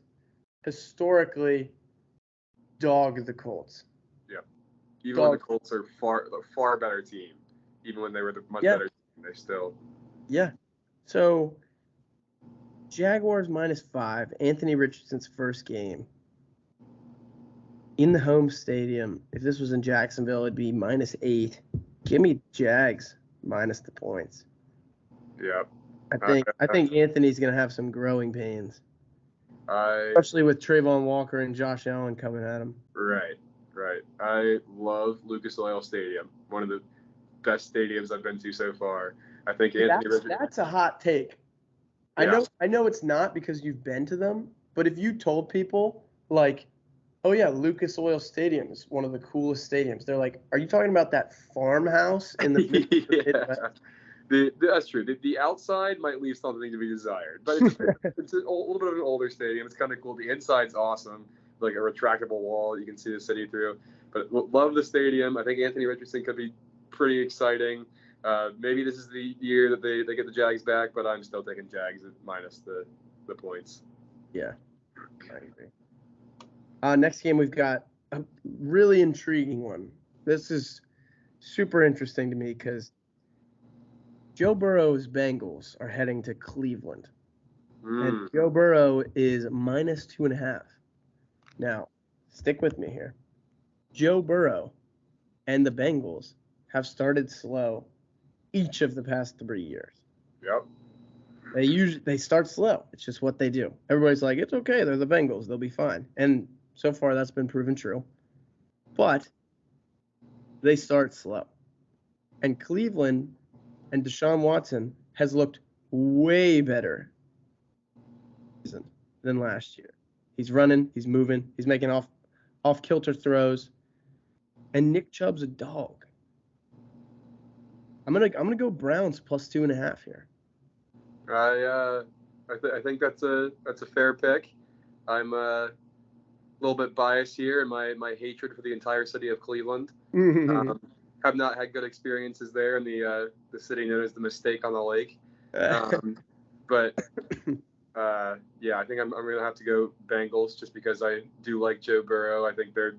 historically dog the Colts. Yeah. Even when the Colts are a far better team, even when they were the much better team, they still. Yeah. So Jaguars -5, Anthony Richardson's first game. In the home stadium, if this was in Jacksonville, it'd be -8. Give me Jags minus the points. Yeah. I think Anthony's going to have some growing pains. Especially with Trayvon Walker and Josh Allen coming at him. Right. I love Lucas Oil Stadium. One of the best stadiums I've been to so far. I think Anthony Richardson. That's a hot take. Yeah. I know it's not because you've been to them, but if you told people, like, oh yeah, Lucas Oil Stadium is one of the coolest stadiums, they're like, are you talking about that farmhouse in the That's true. The outside might leave something to be desired, but it's a little bit of an older stadium. It's kind of cool. The inside's awesome, like a retractable wall you can see the city through. But love the stadium. I think Anthony Richardson could be pretty exciting. Maybe this is the year that they get the Jags back, but I'm still taking Jags at minus the points. Yeah, I agree. Next game, we've got a really intriguing one. This is super interesting to me because Joe Burrow's Bengals are heading to Cleveland. And Joe Burrow is minus 2.5. Now, stick with me here. Joe Burrow and the Bengals have started slow each of the past 3 years. Yep. They start slow. It's just what they do. Everybody's like, it's okay. They're the Bengals. They'll be fine. And so far, that's been proven true. But they start slow. And Cleveland and Deshaun Watson has looked way better than last year. He's running. He's moving. He's making off-kilter throws. And Nick Chubb's a dog. I'm gonna go Browns plus 2.5 here. I think that's a fair pick. I'm a little bit biased here in my hatred for the entire city of Cleveland. Have not had good experiences there in the city known as the Mistake on the Lake. But yeah, I think I'm gonna have to go Bengals just because I do like Joe Burrow. I think they're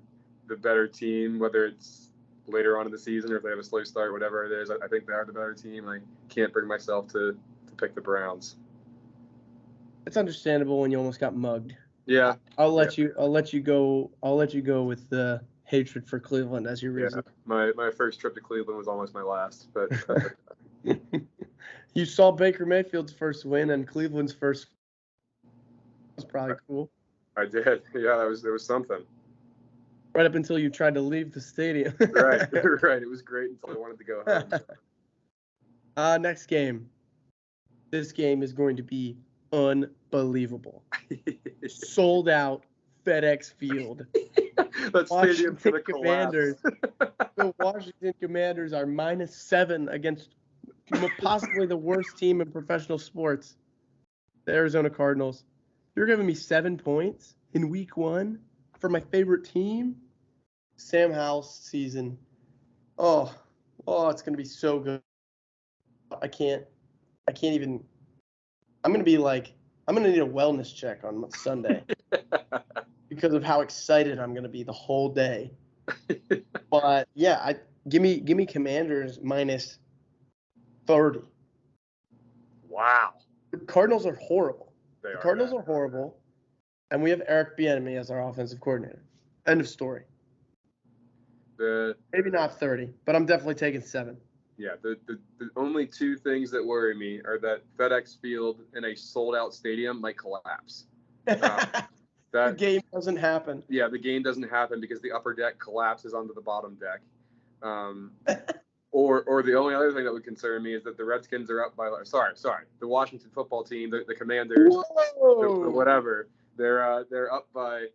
the better team, whether it's later on in the season or if they have a slow start, whatever it is. I think they are the better team. I can't bring myself to pick the Browns. It's understandable when you almost got mugged. Yeah. I'll let you go with the hatred for Cleveland as your reason. Yeah. My first trip to Cleveland was almost my last, but you saw Baker Mayfield's first win and Cleveland's first. That was probably cool. I did. Yeah, there was something. Right up until you tried to leave the stadium. Right. It was great until I wanted to go home. Next game. This game is going to be unbelievable. Sold out FedEx Field. That stadium for the Commanders. The Washington Commanders are -7 against possibly the worst team in professional sports, the Arizona Cardinals. You're giving me 7 points in week 1 for my favorite team? Sam Howell's season. Oh, it's going to be so good. I can't even. I'm going to need a wellness check on Sunday because of how excited I'm going to be the whole day. But yeah, give me Commanders minus 30. Wow. The Cardinals are horrible. The Cardinals are horrible, and we have Eric Bieniemy as our offensive coordinator. End of story. Maybe not 30, but I'm definitely taking 7. Yeah, the only 2 things that worry me are that FedEx Field in a sold-out stadium might collapse. The game doesn't happen. Yeah, the game doesn't happen because the upper deck collapses onto the bottom deck. Or the only other thing that would concern me is that the Redskins are up by the Washington football team, the Commanders, or whatever. They're up by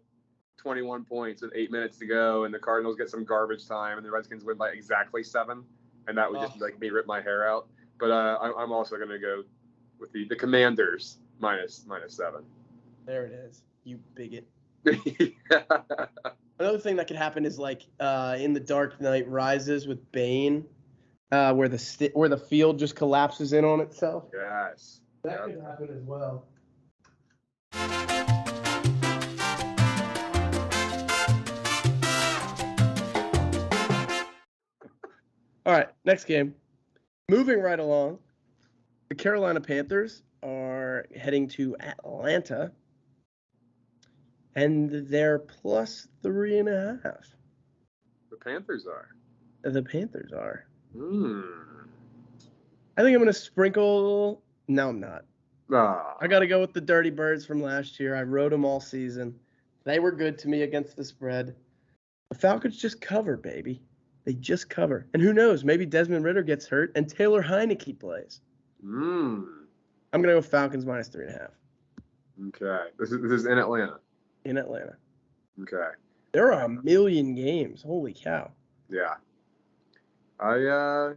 21 points with 8 minutes to go, and the Cardinals get some garbage time, and the Redskins win by exactly 7, and that would just like me rip my hair out. But I'm also going to go with the Commanders minus 7. There it is, you bigot. Yeah. Another thing that could happen is like in The Dark Knight Rises with Bane, where the field just collapses in on itself. Yes. That could happen as well. All right, next game. Moving right along, the Carolina Panthers are heading to Atlanta, and they're plus 3.5. The Panthers are. The Panthers are. I think I'm going to sprinkle. No, I'm not. Ah. I got to go with the Dirty Birds from last year. I rode them all season. They were good to me against the spread. The Falcons just cover, baby. They just cover. And who knows? Maybe Desmond Ridder gets hurt and Taylor Heineke plays. I'm going to go Falcons minus 3.5. Okay. This is in Atlanta. In Atlanta. Okay. There are a million games. Holy cow. Yeah. I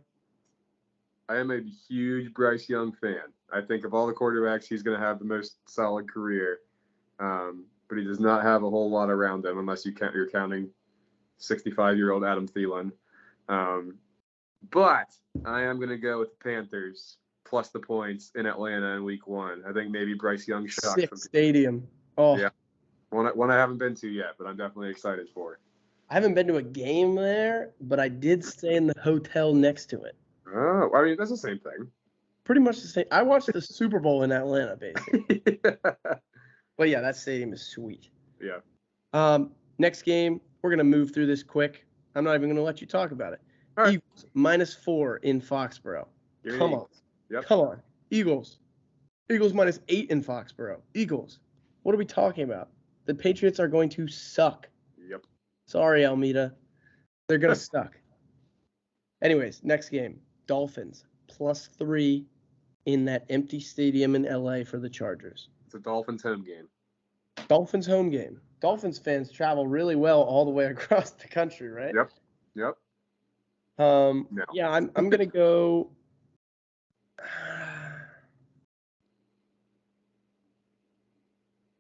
am a huge Bryce Young fan. I think of all the quarterbacks, he's going to have the most solid career. But he does not have a whole lot around him unless you're counting 65-year-old Adam Thielen. But I am going to go with the Panthers plus the points in Atlanta in week 1. I think maybe Bryce Young shocked. Sick stadium. Oh. Yeah. One I haven't been to yet, but I'm definitely excited for. I haven't been to a game there, but I did stay in the hotel next to it. Oh, I mean, that's the same thing. pretty much the same. I watched the Super Bowl in Atlanta, basically. But yeah, that stadium is sweet. Yeah. Next game, we're going to move through this quick. I'm not even going to let you talk about it. All right. Eagles -4 in Foxborough. Come on. Yep. Come on. Eagles. Eagles -8 in Foxborough. Eagles. What are we talking about? The Patriots are going to suck. Yep. Sorry, Almeida. They're going to suck. Anyways, next game. Dolphins +3 in that empty stadium in LA for the Chargers. It's a Dolphins home game. Dolphins home game. Dolphins fans travel really well all the way across the country, right? Yep. No. No. Yeah, I'm going to go.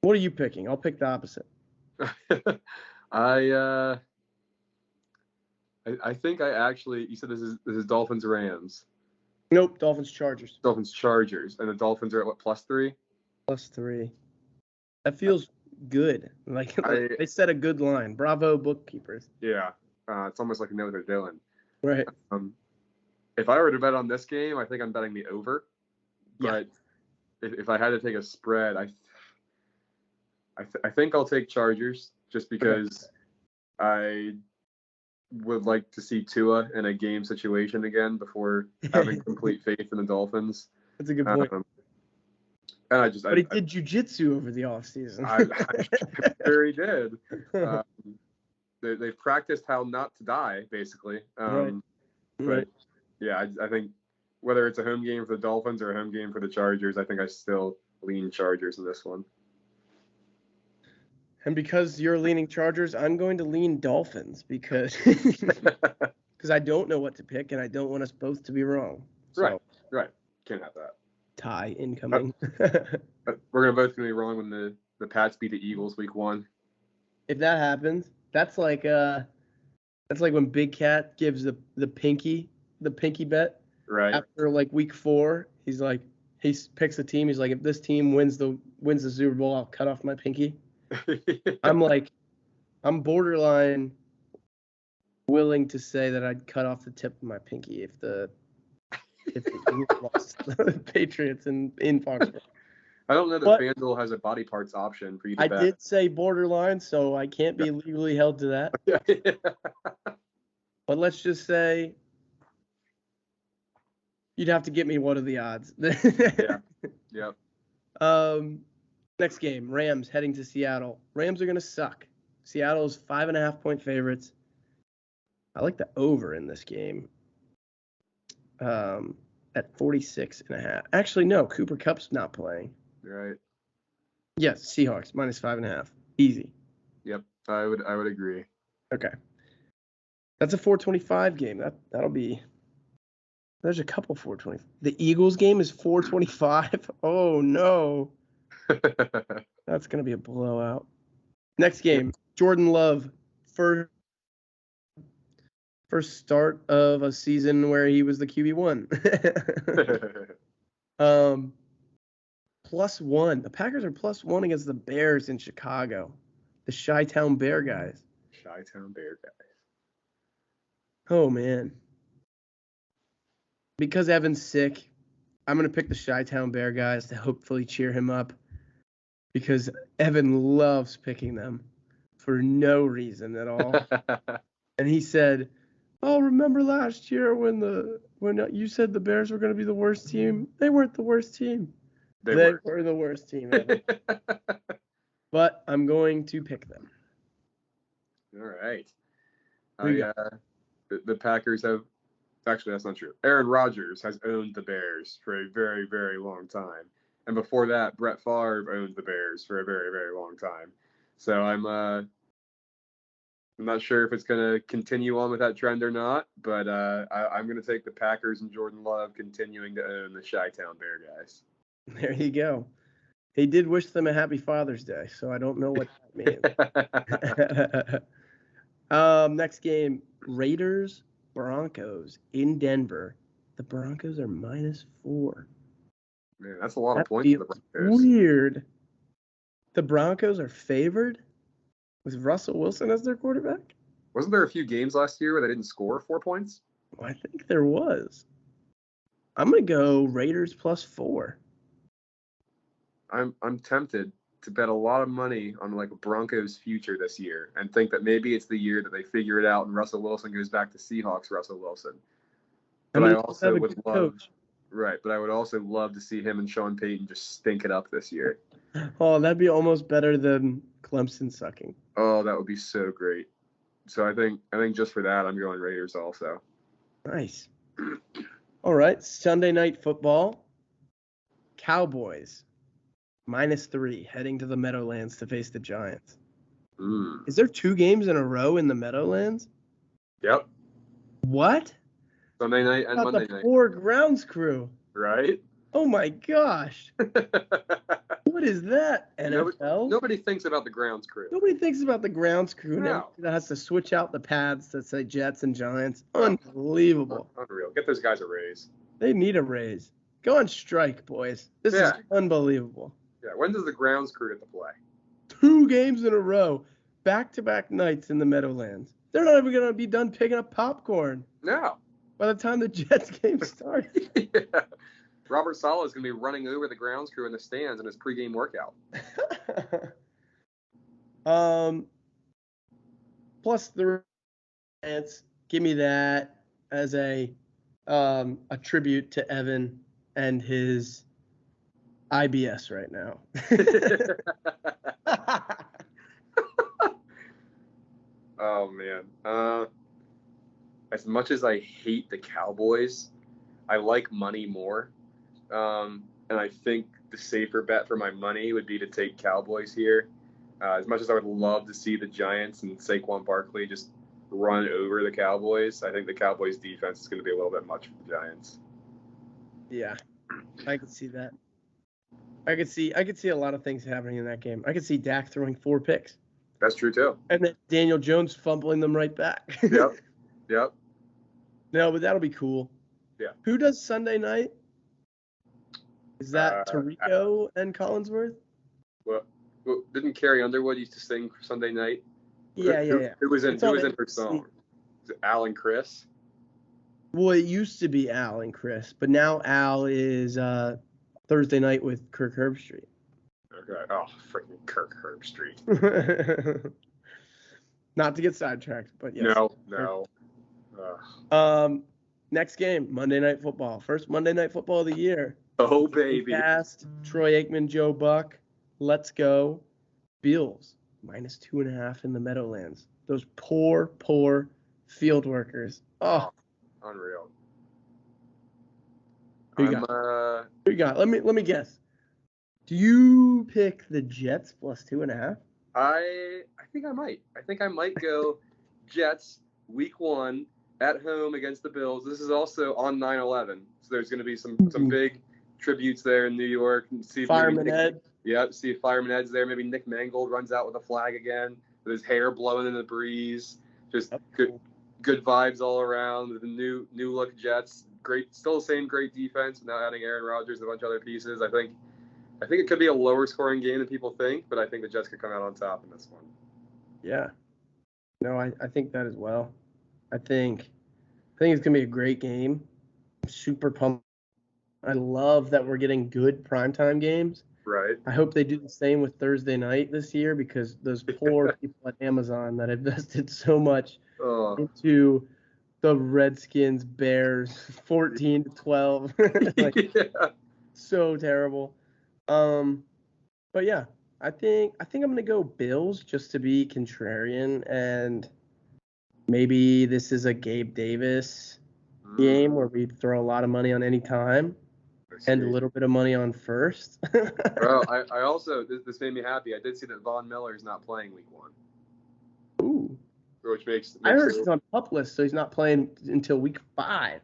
What are you picking? I'll pick the opposite. I think I actually. You said this is Dolphins Rams. Nope, Dolphins Chargers. Dolphins Chargers, and the Dolphins are at what, +3? +3. That feels good. Like they set a good line. Bravo, bookkeepers. Yeah. It's almost like they know what they're doing. Right. If I were to bet on this game, I think I'm betting the over. But if I had to take a spread, I think I'll take Chargers just because I would like to see Tua in a game situation again before having complete faith in the Dolphins. That's a good point. And but he did jiu-jitsu over the offseason. I sure he did. They've practiced how not to die, basically. Right. But yeah, I think whether it's a home game for the Dolphins or a home game for the Chargers, I think I still lean Chargers in this one. And because you're leaning Chargers, I'm going to lean Dolphins because I don't know what to pick and I don't want us both to be wrong. So, right. Can't have that. Tie incoming. We're both gonna be wrong when the Pats beat the Eagles week 1. If that happens, that's like when Big Cat gives the pinky bet. Right. After like week 4, he's like he picks a team. He's like, if this team wins the Super Bowl, I'll cut off my pinky. I'm borderline willing to say that I'd cut off the tip of my pinky if the Eagles lost the Patriots in Foxborough. I don't know that FanDuel has a body parts option for you to bet. I did say borderline, so I can't be legally held to that. But let's just say you'd have to get me what are the odds. Yep. Next game, Rams heading to Seattle. Rams are going to suck. Seattle's 5.5-point favorites. I like the over in this game at 46.5. Actually, no, Cooper Kupp's not playing. Right. Yes, Seahawks -5.5. Easy. Yep, I would agree. Okay. That's a 425 game. That'll be. There's a couple 420. The Eagles game is 425. Oh no. That's going to be a blowout. Next game, Jordan Love, first start of a season where he was the QB1. +1. The Packers are +1 against the Bears in Chicago. The Chi-Town Bear guys. Chi-Town Bear guys. Oh, man. Because Evan's sick, I'm going to pick the Chi-Town Bear guys to hopefully cheer him up. Because Evan loves picking them for no reason at all. And he said, "Oh, remember last year when you said the Bears were going to be the worst team? They weren't the worst team. They were the worst team, Evan." But I'm going to pick them. All right. The Packers have – actually, that's not true. Aaron Rodgers has owned the Bears for a very, very long time. And before that, Brett Favre owned the Bears for a very, very long time. So I'm not sure if it's going to continue on with that trend or not, but I'm going to take the Packers and Jordan Love continuing to own the Chi-Town Bear guys. There you go. He did wish them a happy Father's Day, so I don't know what that means. Next game, Raiders, Broncos in Denver. The Broncos are -4. Man, that's a lot of points for the Broncos. Weird. The Broncos are favored with Russell Wilson as their quarterback? Wasn't there a few games last year where they didn't score 4 points? Well, I think there was. I'm going to go Raiders +4. I'm tempted to bet a lot of money on like Broncos' future this year and think that maybe it's the year that they figure it out and Russell Wilson goes back to Seahawks Russell Wilson. But I also would love, right? But I would also love to see him and Sean Payton just stink it up this year. Oh, that'd be almost better than Clemson sucking. Oh, that would be so great. So I think just for that, I'm going Raiders also. Nice. All right, Sunday Night Football. Cowboys -3 heading to the Meadowlands to face the Giants. Is there 2 games in a row in the Meadowlands? Yep. What? Sunday night and Monday night. 4 grounds crew. Right? Oh my gosh. What is that? NFL? Nobody thinks about the grounds crew. Nobody thinks about the grounds crew. No. That has to switch out the pads that say Jets and Giants. Unbelievable. Unreal. Get those guys a raise. They need a raise. Go on strike, boys. This is unbelievable. Yeah. When does the grounds crew get to play? 2 games in a row. Back-to-back nights in the Meadowlands. They're not even going to be done picking up popcorn. No. By the time the Jets game starts. Yeah. Robert Saleh is going to be running over the grounds crew in the stands in his pregame workout. +3. Give me that as a tribute to Evan and his IBS right now. Oh man. As much as I hate the Cowboys, I like money more. And I think the safer bet for my money would be to take Cowboys here. As much as I would love to see the Giants and Saquon Barkley just run over the Cowboys, I think the Cowboys defense is going to be a little bit much for the Giants. Yeah, I could see that. I could see a lot of things happening in that game. I could see Dak throwing 4 picks. That's true too. And then Daniel Jones fumbling them right back. Yep. No, but that'll be cool. Yeah. Who does Sunday night? Is that Tirico and Collinsworth? Well, didn't Carrie Underwood used to sing Sunday night? Yeah. Who was in her song? Was it Al and Chris? Well, it used to be Al and Chris, but now Al is Thursday night with Kirk Herbstreit. Okay. Oh, freaking Kirk Herbstreit. Not to get sidetracked, but yes. No. Next game, Monday Night Football. First Monday Night Football of the year. Oh, baby. Cast, Troy Aikman, Joe Buck. Let's go. Bills, -2.5 in the Meadowlands. Those poor field workers. Oh. Unreal. Who you got? Let me guess. Do you pick the Jets +2.5? I think I might. I think I might go Jets week 1 at home against the Bills. This is also on 9/11, so there's going to be some big tributes there in New York. See if Fireman Ed. Yeah, see if Fireman Ed's there. Maybe Nick Mangold runs out with a flag again, with his hair blowing in the breeze. Just good vibes all around. With the new look Jets. Great, still the same great defense. Now adding Aaron Rodgers and a bunch of other pieces. I think it could be a lower scoring game than people think, but I think the Jets could come out on top in this one. Yeah. No, I think that as well. I think it's gonna be a great game. I'm super pumped. I love that we're getting good primetime games. Right. I hope they do the same with Thursday night this year because those poor people at Amazon that invested so much into the Redskins Bears 14-12. So terrible. But yeah, I think I'm gonna go Bills just to be contrarian, and maybe this is a Gabe Davis game where we throw a lot of money on any time and a little bit of money on first. Well, I also this made me happy. I did see that Von Miller is not playing week 1. Ooh. Which makes I heard he's on PUP list, so he's not playing until week 5.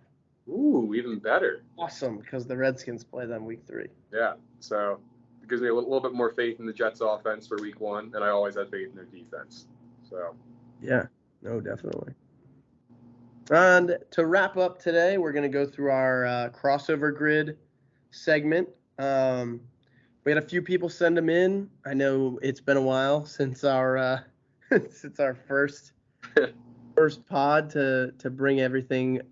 Ooh, even better. Awesome, because the Redskins play them week 3. Yeah, so it gives me a little bit more faith in the Jets offense for week 1, and I always had faith in their defense. So. Yeah, no, definitely. And to wrap up today, we're going to go through our crossover grid segment. We had a few people send them in. I know it's been a while since our first pod to bring everything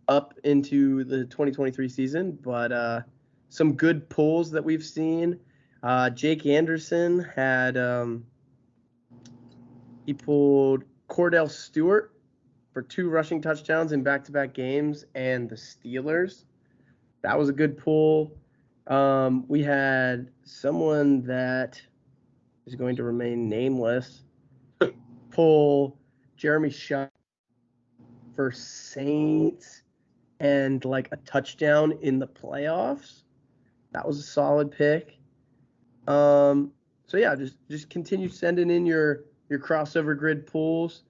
up into the 2023 season, but some good pulls that we've seen. Jake Anderson had he pulled Cordell Stewart for 2 rushing touchdowns in back-to-back games, and the Steelers. That was a good pull. We had someone that is going to remain nameless pull Jeremy Shutt for Saints and like a touchdown in the playoffs. That was a solid pick. So yeah, just continue sending in your crossover grid pulls.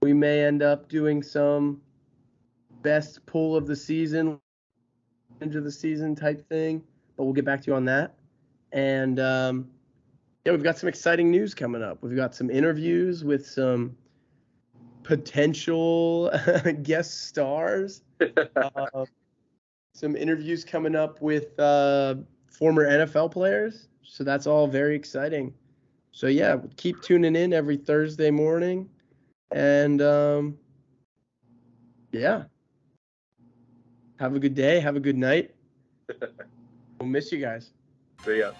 We may end up doing some best pull of the season, into the season type thing, but we'll get back to you on that. And yeah, we've got some exciting news coming up. We've got some interviews with some potential guest stars. Some interviews coming up with former NFL players. So that's all very exciting. So yeah, keep tuning in every Thursday morning. And yeah, have a good day. Have a good night. We'll miss you guys. See ya.